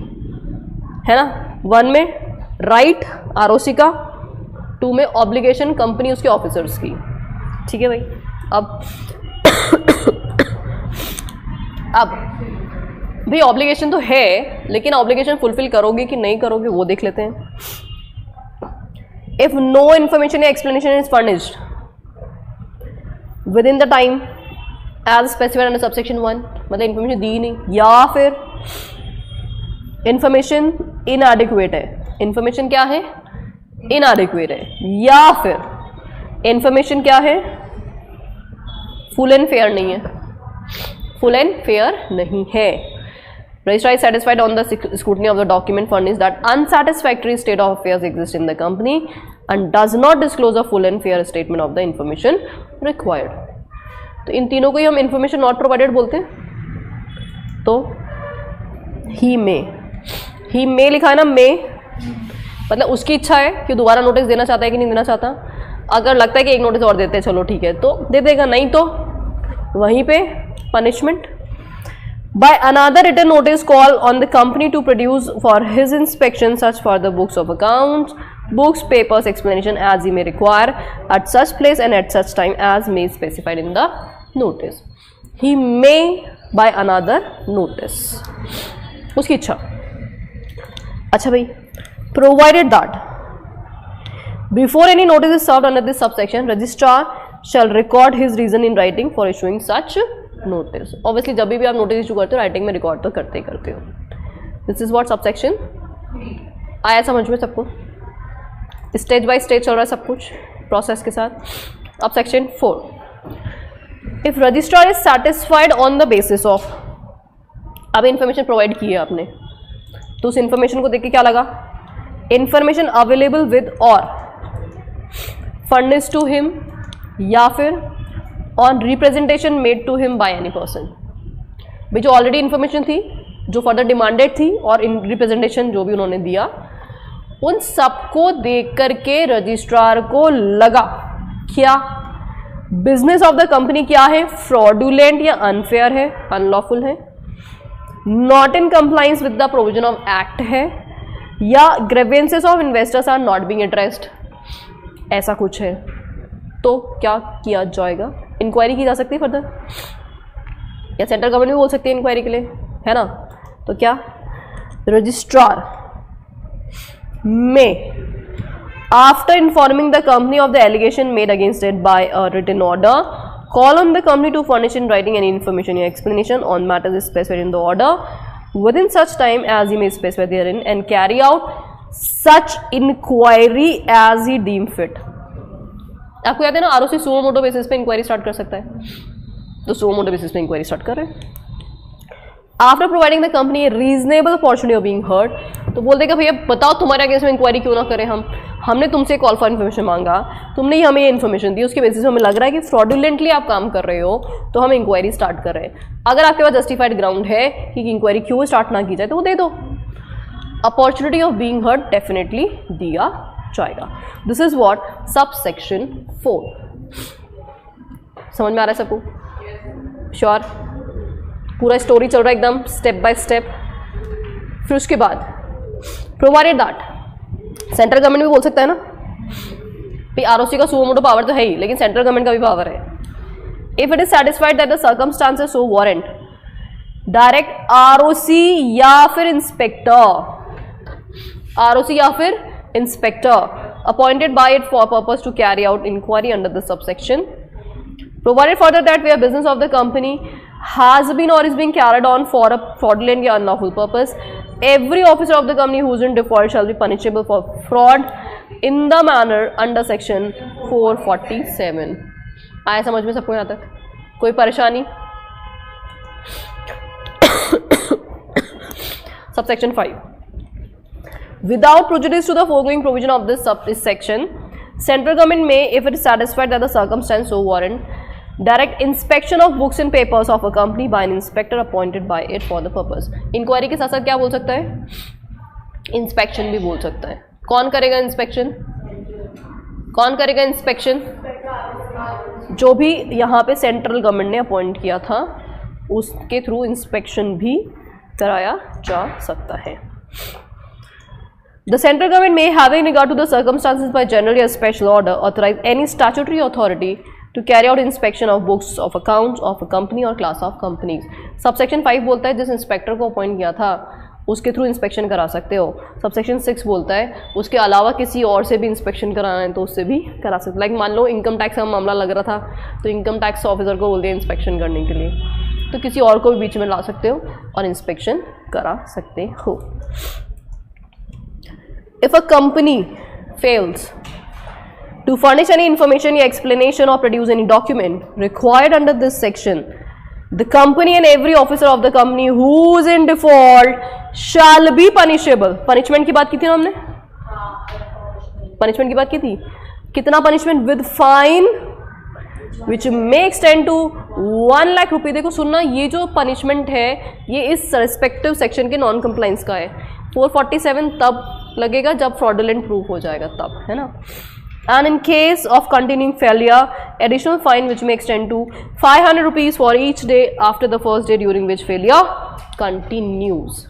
है ना। 1 में राइट आरओसी का, 2 में ऑब्लिगेशन कंपनी उसके ऑफिसर्स की। ठीक है भाई। अब भाई ऑब्लिगेशन तो है, लेकिन ऑब्लिगेशन फुलफिल करोगे कि नहीं करोगे वो देख लेते हैं। इफ नो इंफॉर्मेशन या explanation is furnished within the time as specified under subsection 1, मतलब इंफॉर्मेशन दी नहीं, या फिर इंफॉर्मेशन इनएडिक्वेट है। इंफॉर्मेशन क्या है? इनएडिक्वेट है, या फिर इंफॉर्मेशन क्या है? फुल एंड फेयर नहीं है, फुल एंड फेयर नहीं है। Registrar is satisfied on the scrutiny of the document furnished that unsatisfactory state of affairs exists in the company and does not disclose a full and fair statement of the information required। तो इन तीनों को ही हम information not provided बोलते हैं। तो ही मे लिखा है ना, मे मतलब उसकी इच्छा है कि दोबारा नोटिस देना चाहता है कि नहीं देना चाहता। अगर लगता है कि एक नोटिस और देते हैं चलो ठीक है तो दे देगा, नहीं तो वहीं पे punishment. by another written notice call on the company to produce for his inspection such further books of accounts, books, papers, explanation as he may require at such place and at such time as may specified in the notice. He may by another notice. उसकी इच्छा. अच्छा भाई, provided that before any notice is served under this subsection, registrar shall record his reason in writing for issuing such notice. Obviously जब भी आप notice issue करते हो writing में record तो करते ही करते हो. This is what subsection आया समझ में सबको? स्टेज बाय स्टेज चल रहा है सब कुछ प्रोसेस के साथ. अब section 4, if registrar is satisfied on the basis of, अब इन्फॉर्मेशन प्रोवाइड की है आपने तो उस इन्फॉर्मेशन को देख के क्या लगा, इन्फॉर्मेशन अवेलेबल विद और फर्निश टू हिम या फिर on representation made to him by any person. भाई जो ऑलरेडी इन्फॉर्मेशन थी जो फर्दर डिमांडेड थी और इन रिप्रेजेंटेशन जो भी उन्होंने दिया उन सबको देख करके रजिस्ट्रार को लगा क्या बिजनेस ऑफ द कंपनी क्या है, फ्रॉडुलेंट या अनफेयर है, अनलॉफुल है, not in compliance with the provision of act है, या grievances of investors are not being addressed, ऐसा कुछ है. तो क्या किया जाएगा, इंक्वायरी की जा सकती है फर्दर, या सेंट्रल गवर्नमेंट भी बोल सकती है इंक्वायरी के लिए, है ना. तो क्या registrar may, after informing the company of the allegation made against it by a written order, call on the company to furnish in writing any information or explanation on matters specified in the order within such time as he may specify therein, and carry out such inquiry as he deem fit. आपको याद है ना ROC Sumo मोटो basis पे inquiry start कर सकता है, तो Sumo मोटो basis पे इंक्वायरी स्टार्ट कर रहे हैं. After providing the company reasonable opportunity of being heard, तो बोल देगा भैया बताओ तुम्हारे अगेंस्ट में इंक्वायरी क्यों ना करें, हमने तुमसे कॉल फॉर इन्फॉर्मेशन मांगा, तुमने ही हमें ये इन्फॉर्मेशन दी, उसके बेसिस हमें लग रहा है कि फ्रॉडुलेंटली आप काम कर रहे हो तो हम इंक्वायरी स्टार्ट कर रहे हैं. अगर आपके पास जस्टिफाइड ग्राउंड है कि इंक्वायरी क्यों स्टार्ट ना की जाए तो वो दे दो. Opportunity of being heard definitely दिया जाएगा. This is what sub section 4. समझ में आ रहा है सबको? श्योर? पूरा स्टोरी चल रहा है एकदम स्टेप बाय स्टेप. फिर उसके बाद प्रोवाइडेड दैट, सेंट्रल गवर्नमेंट भी बोल सकता है ना भाई आरओसी का सुमो मोटो पावर तो है ही, लेकिन सेंट्रल गवर्नमेंट का भी पावर है. If it is satisfied that the circumstances so warrant, direct ROC या फिर इंस्पेक्टर, आरओसी या फिर inspector appointed by it for purpose to carry out inquiry under the subsection. Provided further that where business of the company has been or is being carried on for a fraudulent or unlawful purpose, every officer of the company who is in default shall be punishable for fraud in the manner under section 447. आया समझ में सबको यहाँ तक? कोई परेशानी? Subsection 5. Without prejudice to the foregoing provision of this section, central government may, if it is satisfied that the circumstance so warrant, direct inspection of books and papers of a company by an inspector appointed by it for the purpose. Inquiry के साथ साथ क्या बोल सकता है? Inspection भी बोल सकता है. कौन करेगा इंस्पेक्शन? कौन करेगा इंस्पेक्शन? जो भी यहाँ पे सेंट्रल गवर्नमेंट ने अपॉइंट किया था उसके थ्रू इंस्पेक्शन भी कराया जा सकता है. The central government may, having regard to the circumstances by generally a special order, authorize any statutory authority to carry out inspection of books of accounts of a company or class of companies. Subsection 5 बोलता है जिस inspector को appoint किया था उसके through inspection करा सकते हो. Subsection 6 बोलता है उसके अलावा किसी और से भी इंस्पेक्शन कराना है तो उससे भी करा सकते. लाइक मान लो इनकम टैक्स का मामला लग रहा था तो इनकम टैक्स ऑफिसर को बोल दिया इंस्पेक्शन करने के लिए, तो किसी और को भी बीच में ला सकते हो और इंस्पेक्शन करा सकते हो. If a company fails to furnish any information or explanation or produce any document required under this section, the company and every officer of the company who is in default shall be punishable. punishment की बात की थी ना हमने? punishment की बात की थी. कितना punishment? with fine which may extend to 1 lakh रुपये. देखो सुनना, ये जो punishment है ये इस respective section के नॉन कंप्लाइंस का है. 447 तब लगेगा जब fraudulent proof हो जाएगा तब, है ना. And in case of continuing failure, additional fine which may extend to 500 rupees for each day after the first day during which failure continues.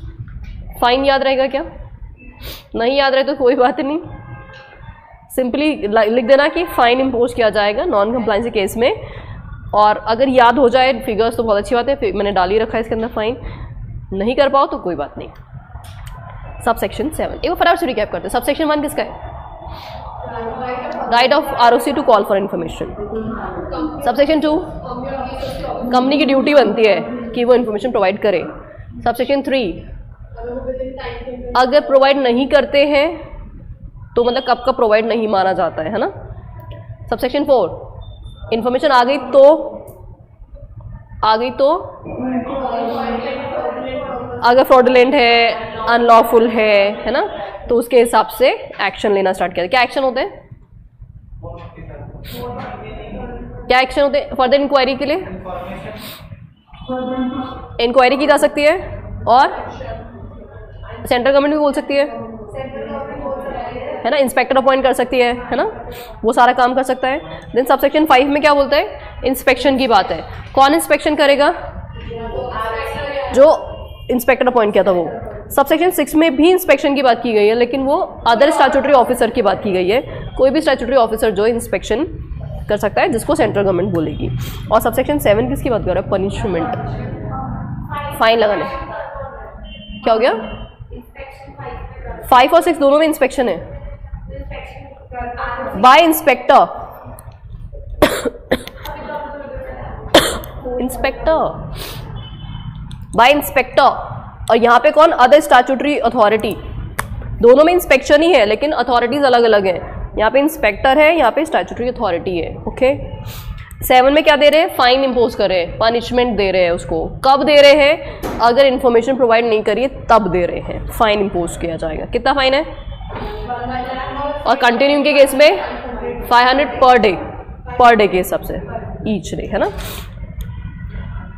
Fine याद रहेगा क्या? नहीं याद रहे तो कोई बात नहीं, सिंपली लिख देना कि फाइन इम्पोज किया जाएगा नॉन कंप्लायंस के केस में। और अगर याद हो जाए फिगर्स तो बहुत अच्छी बात है, फिर मैंने डाल ही रखा है इसके अंदर फाइन। नहीं कर पाओ तो कोई बात नहीं। सब सेक्शन 7 एक बार फटाफट से रिकैप करते हैं। सब सेक्शन 1 किसका है? Right of ROC to call for information. Subsection 2 company की ड्यूटी बनती है कि वो इन्फॉर्मेशन प्रोवाइड करे। सब सेक्शन 3 अगर प्रोवाइड नहीं करते हैं तो मतलब कब कब प्रोवाइड नहीं माना जाता है ना। सब सेक्शन 4 इन्फॉर्मेशन आ गई तो अगर फ्रॉडुलेंट है, अनलॉफुल है ना, तो उसके हिसाब से एक्शन लेना स्टार्ट किया। क्या एक्शन होते हैं? क्या एक्शन होते हैं? फर्दर इंक्वायरी के लिए इंक्वायरी की जा सकती है और सेंट्रल गवर्नमेंट भी बोल सकती है ना, इंस्पेक्टर अपॉइंट कर सकती है ना, वो सारा काम कर सकता है। देन सब सेक्शन 5 में क्या बोलता है? इंस्पेक्शन की बात है। कौन इंस्पेक्शन करेगा? जो इंस्पेक्टर अपॉइंट किया था वो। सब सेक्शन 6 में भी इंस्पेक्शन की बात की गई है, लेकिन वो अदर स्टैट्यूटरी ऑफिसर की बात की गई है। कोई भी स्टैट्यूटरी ऑफिसर जो इंस्पेक्शन कर सकता है, जिसको सेंट्रल गवर्नमेंट बोलेगी। और सब सेक्शन 7 किसकी बात कर रहा है? पनिशमेंट, फाइन लगाने। क्या हो गया? 5 और 6 दोनों में इंस्पेक्शन है बाय इंस्पेक्टर। By inspector. और यहाँ पे कौन? Other statutory authority. दोनों में इंस्पेक्शन ही है लेकिन अथॉरिटीज अलग अलग हैं। यहाँ पे इंस्पेक्टर है, यहाँ पे स्टैट्यूटरी अथॉरिटी है। ओके। 7 में क्या दे रहे हैं? फाइन इंपोज कर रहे हैं, पनिशमेंट दे रहे हैं उसको। कब दे रहे हैं? अगर इंफॉर्मेशन प्रोवाइड नहीं करिए तब दे रहे हैं, फाइन इंपोज किया जाएगा। कितना फाइन है? और कंटिन्यू के केस में 500 पर डे के हिसाब से, ईच डे, है ना।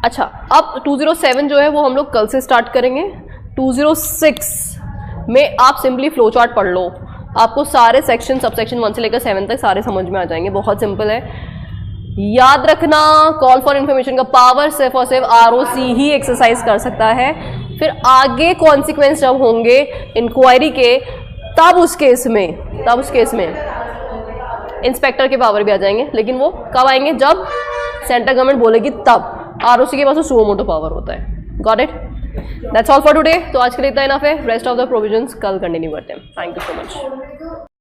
अच्छा, अब 207 जो है वो हम लोग कल से स्टार्ट करेंगे। 206 में आप सिंपली फ्लो चार्ट पढ़ लो, आपको सारे सेक्शन सब सेक्शन 1 से लेकर 7 तक सारे समझ में आ जाएंगे। बहुत सिंपल है, याद रखना। कॉल फॉर इन्फॉर्मेशन का पावर सिर्फ और सिर्फ आरओसी ही एक्सरसाइज कर सकता है। फिर आगे कॉन्सिक्वेंस जब होंगे इंक्वायरी के, तब उस केस में इंस्पेक्टर के पावर भी आ जाएंगे। लेकिन वो कब आएंगे? जब सेंट्रल गवर्नमेंट बोलेगी तब। आरओसी के पास तो सुओ मोटो पावर होता है। Got it? That's all for today. तो आज के लिए इतना इनफ है। रेस्ट ऑफ द प्रोविजंस कल कंटिन्यू करते हैं। Thank you so much.